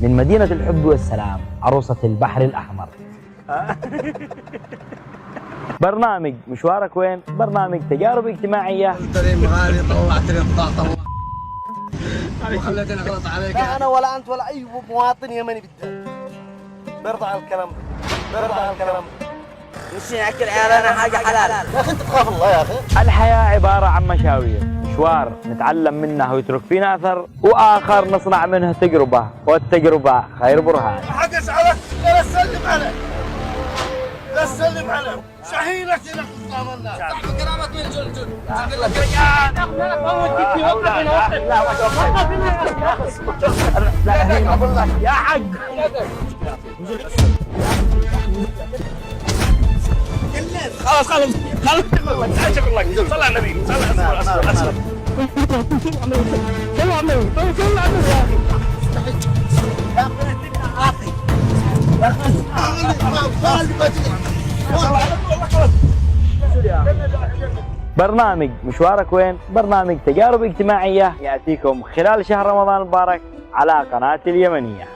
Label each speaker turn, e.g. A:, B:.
A: من مدينة الحب والسلام، عروسة البحر الأحمر. برنامج مشوارك وين؟ برنامج تجارب اجتماعية.
B: هذه طوعتني الطاقة وخليتني اغلط عليك.
C: لا انا ولا انت ولا اي مواطن يمني بالذات برضى على الكلام مش ناكل عيالنا حاجه حلال. يا اخي انت تخاف الله يا اخي.
A: الحياة عبارة عن مشاوير، مشوار نتعلم منه ويترك فينا أثر، وآخر نصنع منه تجربة، والتجربة خير برهان.
C: حق اسعدك لا تسلم عليه، لا تسلم عليه، شهينك انك تطامنا صاحب كرامة من الجلجل.
A: يا حق خلاص تعال شكر لك. صل على النبي، صل على برنامج مشوارك وين؟ برنامج تجارب اجتماعية يأتيكم خلال شهر رمضان المبارك على قناة اليمنية.